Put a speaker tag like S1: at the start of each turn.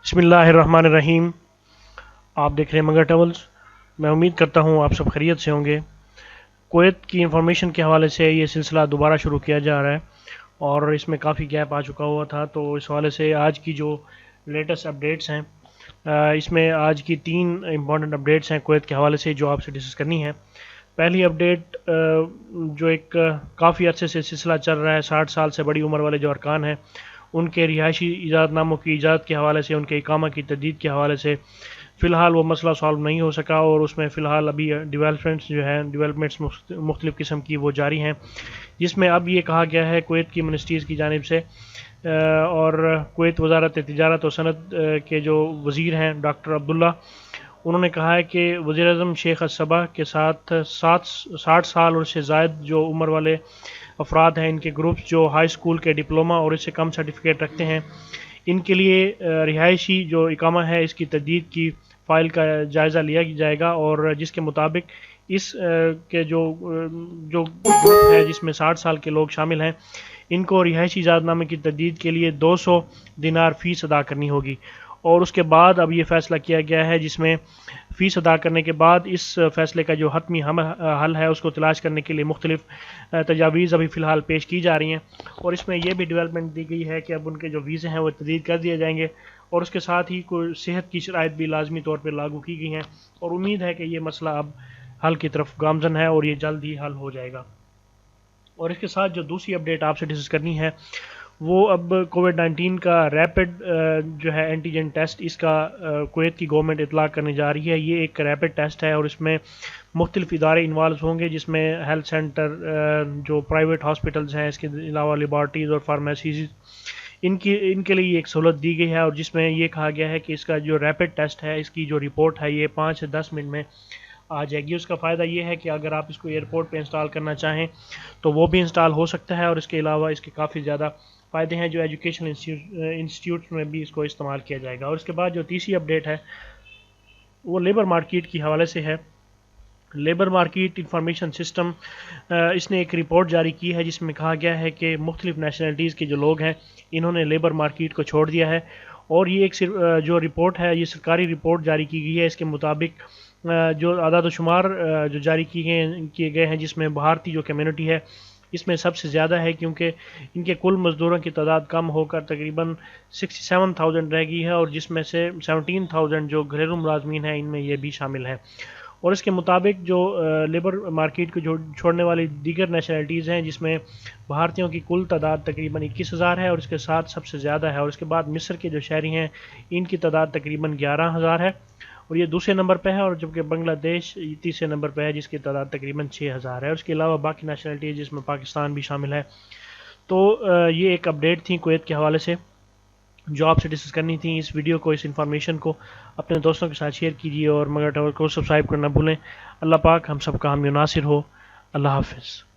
S1: बिस्मिल्लाहिर्रहमानिर्रहीम। आप देख रहे हैं मगर ट्रेवल्स। मैं उम्मीद करता हूँ आप सब खैरियत से होंगे। कुवैत की इंफॉर्मेशन के हवाले से ये सिलसिला दोबारा शुरू किया जा रहा है और इसमें काफ़ी गैप आ चुका हुआ था, तो इस हवाले से आज की जो लेटेस्ट अपडेट्स हैं, इसमें आज की 3 इम्पॉर्टेंट अपडेट्स हैं कुवैत के हवाले से जो आपसे डिस्कस करनी है। पहली अपडेट, जो एक काफ़ी अरसे से सिलसिला चल रहा है, 60 साल से बड़ी उम्र वाले जो अरकान हैं उनके रिहायशी इजाज़तनामों की इजाज़त के हवाले से, उनके इकामा की तजदीद के हवाले से फ़िलहाल वो मसला सॉल्व नहीं हो सका और उसमें फ़िलहाल अभी डेवलपमेंट्स मुख्तलिफ़ किस्म की वो जारी हैं, जिसमें अब ये कहा गया है कुवैत की मिनिस्ट्रीज़ की जानिब से और कुवैत वज़ारत तिजारत और सनत के जो वज़ीर हैं डॉक्टर अब्दुल्ला, उन्होंने कहा है कि वज़ीर-ए-आज़म शेख अस-सबा के साथ 60 साल और उससे ज़ायद जो उम्र वाले अफराद हैं, इनके ग्रुप्स जो हाई स्कूल के डिप्लोमा और इससे कम सर्टिफिकेट रखते हैं, इनके लिए रिहायशी जो इकामा है इसकी तजदीद की फ़ाइल का जायज़ा लिया जाएगा और जिसके मुताबिक इस के जो ग्रुप है जिसमें 60 साल के लोग शामिल हैं, इनको रिहायशी इजाज़तनामे की तजदीद के लिए 200 दिनार फ़ीस अदा करनी होगी। और उसके बाद अब ये फ़ैसला किया गया है जिसमें फ़ीस अदा करने के बाद इस फ़ैसले का जो हतमी हल है उसको तलाश करने के लिए मुख्तलिफ़ तजावीज़ अभी फ़िलहाल पेश की जा रही हैं और इसमें यह भी डेवलपमेंट दी गई है कि अब उनके जो वीज़े हैं वो तजदीद कर दिए जाएंगे और उसके साथ ही कोई सेहत की शराइत भी लाजमी तौर पर लागू की गई हैं और उम्मीद है कि ये मसला अब हल की तरफ गामज़न है और ये जल्द ही हल हो जाएगा। और इसके साथ जो दूसरी अपडेट आपसे डिस्कस करनी है वो अब कोविड-19 का रैपिड जो है एंटीजन टेस्ट, इसका कुवैत की गवर्नमेंट इतलाक़ करने जा रही है। ये एक रैपिड टेस्ट है और इसमें मुख्तलिफ़ इदारे इन्वॉल्व होंगे, जिसमें हेल्थ सेंटर, जो प्राइवेट हॉस्पिटल्स हैं, इसके अलावा लेबॉर्ट्रीज़ और फार्मेसीज़, इनके लिए एक सहूलत दी गई है और जिसमें ये कहा गया है कि इसका जो रैपिड टेस्ट है इसकी जो रिपोर्ट है ये 5 से 10 मिनट में आ जाएगी। उसका फ़ायदा ये है कि अगर आप इसको एयरपोर्ट पे इंस्टॉल करना चाहें तो वो भी इंस्टॉल हो सकता है और इसके अलावा इसके काफ़ी ज़्यादा फ़ायदे हैं जो एजुकेशनल इंस्टीट्यूट में भी इसको इस्तेमाल किया जाएगा। और उसके बाद जो तीसरी अपडेट है वो लेबर मार्केट की हवाले से है। लेबर मार्केट इंफॉर्मेशन सिस्टम, इसने एक रिपोर्ट जारी की है जिसमें कहा गया है कि मुख्तलिफ़ नेशनलिटीज़ के जो लोग हैं इन्होंने लेबर मार्केट को छोड़ दिया है और ये एक जो रिपोर्ट है ये सरकारी रिपोर्ट जारी की गई है। इसके मुताबिक जो आदाद व शुमार जो जारी किए गए हैं जिसमें भारतीय जो कम्युनिटी है इसमें सबसे ज़्यादा है, क्योंकि इनके कुल मज़दूरों की तादाद कम होकर तकरीबन 67,000 रह गई है और जिसमें से 17,000 जो घरेलू मुलाजमीन हैं इनमें ये भी शामिल हैं। और इसके मुताबिक जो लेबर मार्केट को छोड़ने वाली दीगर नेशनलिटीज़ हैं जिसमें भारतीयों की कुल तादाद तकरीबन 21,000 है और इसके साथ सबसे ज़्यादा है। और इसके बाद मिस्र के जो शहरी हैं इनकी तादाद तकरीबन 11,000 है और ये दूसरे नंबर पे है, और जबकि बांग्लादेश तीसरे नंबर पे है जिसकी तादाद तकरीबन 6,000 है। और उसके अलावा बाकी नेशनलिटीज़ जिसमें पाकिस्तान भी शामिल है। तो ये एक अपडेट थी कुवैत के हवाले से जो आपसे डिस्कस करनी थी। इस वीडियो को, इस इन्फॉर्मेशन को अपने दोस्तों के साथ शेयर कीजिए और मगर टावर को सब्सक्राइब करना भूलें। अल्लाह पाक हम सब का हामी नासिर हो। अल्लाह हाफ़िज़।